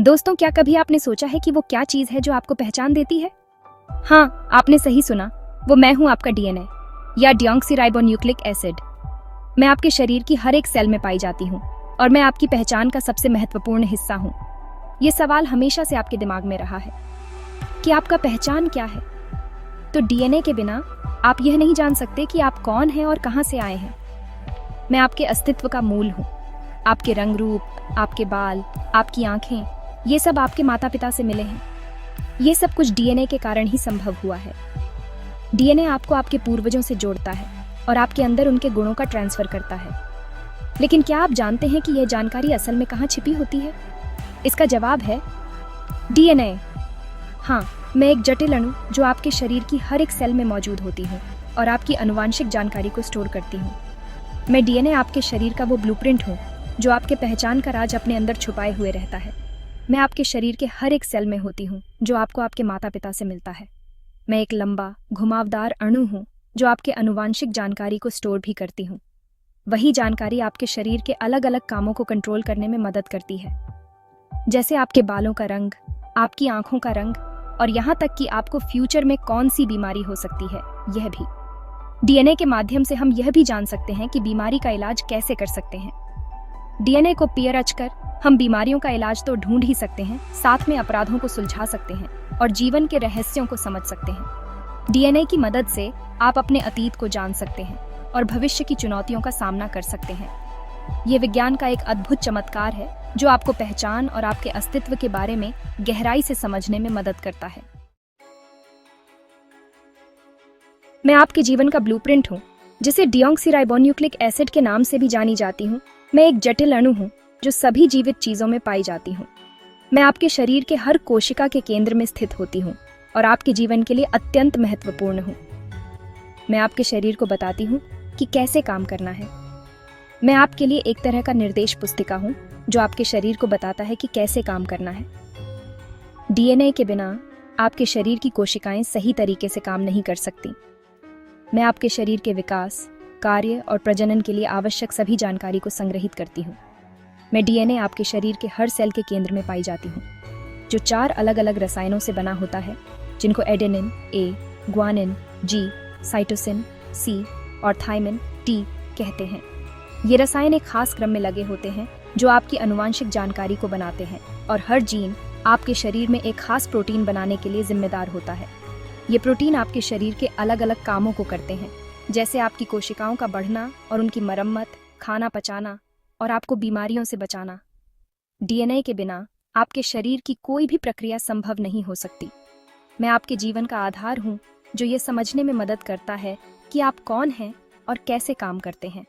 दोस्तों, क्या कभी आपने सोचा है कि वो क्या चीज है जो आपको पहचान देती है? हाँ, आपने सही सुना। वो मैं हूं, आपका डीएनए या डिऑक्सीराइबोन्यूक्लिक एसिड। मैं आपके शरीर की हर एक सेल में पाई जाती हूँ और मैं आपकी पहचान का सबसे महत्वपूर्ण हिस्सा हूँ। ये सवाल हमेशा से आपके दिमाग में रहा है कि आपका पहचान क्या है। तो डीएनए के बिना आप यह नहीं जान सकते कि आप कौन हैं और कहाँ से आए हैं। मैं आपके अस्तित्व का मूल हूँ। आपके रंग रूप, आपके बाल, आपकी आंखें, ये सब आपके माता पिता से मिले हैं। ये सब कुछ डीएनए के कारण ही संभव हुआ है। डीएनए आपको आपके पूर्वजों से जोड़ता है और आपके अंदर उनके गुणों का ट्रांसफर करता है। लेकिन क्या आप जानते हैं कि यह जानकारी असल में कहाँ छिपी होती है? इसका जवाब है डीएनए। हाँ, मैं एक जटिल अणु जो आपके शरीर की हर एक सेल में मौजूद होती हूँ और आपकी आनुवांशिक जानकारी को स्टोर करती हूँ। मैं डीएनए आपके शरीर का वो ब्लूप्रिंट हूँ जो आपके पहचान का राज अपने अंदर छुपाए हुए रहता है। मैं आपके शरीर के हर एक सेल में होती हूँ जो आपको आपके माता पिता से मिलता है। मैं एक लंबा, घुमावदार अणु हूँ जो आपके आनुवांशिक जानकारी को स्टोर भी करती हूँ। वही जानकारी आपके शरीर के अलग अलग कामों को कंट्रोल करने में मदद करती है, जैसे आपके बालों का रंग, आपकी आंखों का रंग और यहाँ तक कि आपको फ्यूचर में कौन सी बीमारी हो सकती है, यह भी। डीएनए के माध्यम से हम यह भी जान सकते हैं कि बीमारी का इलाज कैसे कर सकते हैं। डीएनए को पेयर रचकर हम बीमारियों का इलाज तो ढूंढ ही सकते हैं, साथ में अपराधों को सुलझा सकते हैं और जीवन के रहस्यों को समझ सकते हैं। डीएनए की मदद से आप अपने अतीत को जान सकते हैं और भविष्य की चुनौतियों का सामना कर सकते हैं। ये विज्ञान का एक अद्भुत चमत्कार है जो आपको पहचान और आपके अस्तित्व के बारे में गहराई से समझने में मदद करता है। मैं आपके जीवन का ब्लूप्रिंट हूँ, जिसे डिऑक्सीराइबोन्यूक्लिक एसिड के नाम से भी जानी जाती हूँ। मैं एक जटिल अणु हूँ जो सभी जीवित चीजों में पाई जाती हूँ। मैं आपके शरीर के हर कोशिका के केंद्र में स्थित होती हूँ और आपके जीवन के लिए अत्यंत महत्वपूर्ण हूँ। मैं आपके शरीर को बताती हूँ कि कैसे काम करना है। मैं आपके लिए एक तरह का निर्देश पुस्तिका हूँ जो आपके शरीर को बताता है कि कैसे काम करना है। डीएनए के बिना आपके शरीर की कोशिकाएं सही तरीके से काम नहीं कर सकती। मैं आपके शरीर के विकास, कार्य और प्रजनन के लिए आवश्यक सभी जानकारी को संग्रहित करती हूँ। मैं डीएनए आपके शरीर के हर सेल के केंद्र में पाई जाती हूँ, जो 4 अलग अलग रसायनों से बना होता है, जिनको adenine A, guanine G, cytosine C और थाइमिन टी कहते हैं। ये रसायन एक खास क्रम में लगे होते हैं जो आपकी आनुवांशिक जानकारी को बनाते हैं और हर जीन आपके शरीर में एक खास प्रोटीन बनाने के लिए जिम्मेदार होता है। ये प्रोटीन आपके शरीर के अलग अलग कामों को करते हैं, जैसे आपकी कोशिकाओं का बढ़ना और उनकी मरम्मत, खाना पचाना और आपको बीमारियों से बचाना। डीएनए के बिना आपके शरीर की कोई भी प्रक्रिया संभव नहीं हो सकती। मैं आपके जीवन का आधार हूँ जो ये समझने में मदद करता है कि आप कौन हैं और कैसे काम करते हैं।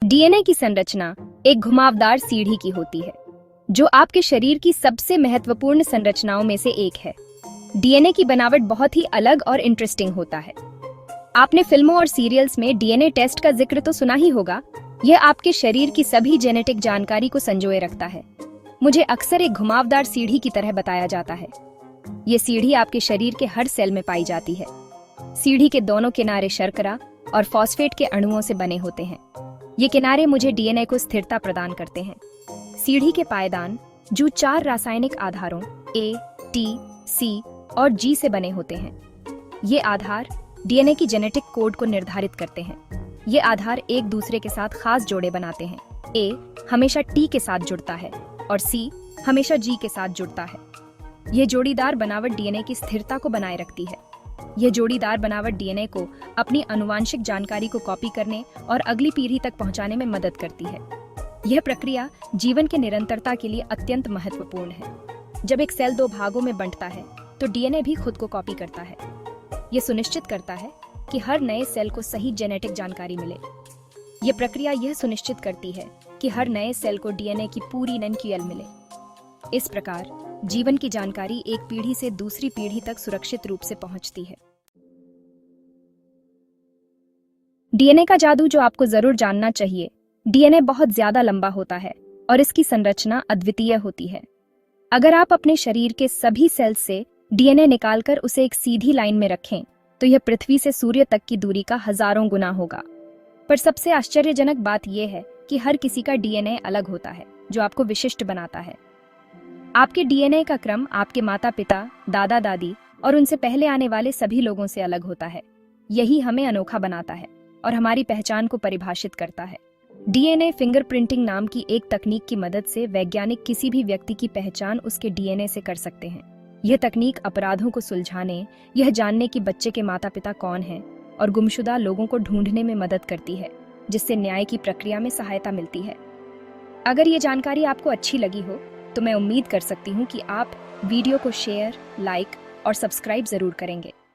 डीएनए की संरचना एक घुमावदार सीढ़ी की होती है, जो आपके शरीर की सबसे महत्वपूर्ण संरचनाओं में से एक है। डीएनए की बनावट बहुत ही अलग और इंटरेस्टिंग होता है। आपने फिल्मों और सीरियल्स में डीएनए टेस्ट का जिक्र तो सुना ही होगा। यह आपके शरीर की सभी जेनेटिक जानकारी को संजोए रखता है। मुझे अक्सर एक घुमावदार सीढ़ी की तरह बताया जाता है। ये सीढ़ी आपके शरीर के हर सेल में पाई जाती है। सीढ़ी के दोनों किनारे शर्करा और फॉस्फेट के अणुओं से बने होते हैं। ये किनारे मुझे डीएनए को स्थिरता प्रदान करते हैं। सीढ़ी के पायदान जो 4 रासायनिक आधारों ए, टी, सी और जी से बने होते हैं। ये आधार डीएनए की जेनेटिक कोड को निर्धारित करते हैं। ये आधार एक दूसरे के साथ खास जोड़े बनाते हैं। ए हमेशा टी के साथ जुड़ता है और सी हमेशा जी के साथ जुड़ता है। यह जोड़ीदार बनावट डीएनए की स्थिरता को बनाए रखती है। यह जोड़ीदार बनावट डीएनए को अपनी आनुवांशिक जानकारी को कॉपी करने और अगली पीढ़ी तक पहुंचाने में मदद करती है। यह प्रक्रिया जीवन के निरंतरता के लिए अत्यंत महत्वपूर्ण है। जब एक सेल 2 भागों में बंटता है तो डीएनए भी खुद को कॉपी करता है। यह सुनिश्चित करता है कि हर नए सेल को सही जेनेटिक जानकारी मिले। यह प्रक्रिया यह सुनिश्चित करती है कि हर नए सेल को डीएनए की पूरी ननक्यूएल मिले। इस प्रकार जीवन की जानकारी एक पीढ़ी से दूसरी पीढ़ी तक सुरक्षित रूप से पहुंचती है। डीएनए का जादू जो आपको जरूर जानना चाहिए। डीएनए बहुत ज्यादा लंबा होता है और इसकी संरचना अद्वितीय होती है। अगर आप अपने शरीर के सभी सेल्स से डीएनए निकालकर उसे एक सीधी लाइन में रखें तो यह पृथ्वी से सूर्य तक की दूरी का हजारों गुना होगा। पर सबसे आश्चर्यजनक बात यह है कि हर किसी का डीएनए अलग होता है, जो आपको विशिष्ट बनाता है। आपके डीएनए का क्रम आपके माता पिता, दादा दादी और उनसे पहले आने वाले सभी लोगों से अलग होता है। यही हमें अनोखा बनाता है और हमारी पहचान को परिभाषित करता है। डीएनए फिंगरप्रिंटिंग नाम की एक तकनीक की मदद से वैज्ञानिक किसी भी व्यक्ति की पहचान उसके डीएनए से कर सकते हैं। यह तकनीक अपराधों को सुलझाने, यह जानने कि बच्चे के माता पिता कौन हैं और गुमशुदा लोगों को ढूंढने में मदद करती है, जिससे न्याय की प्रक्रिया में सहायता मिलती है। अगर ये जानकारी आपको अच्छी लगी हो तो मैं उम्मीद कर सकती हूँ कि आप वीडियो को शेयर, लाइक और सब्सक्राइब जरूर करेंगे।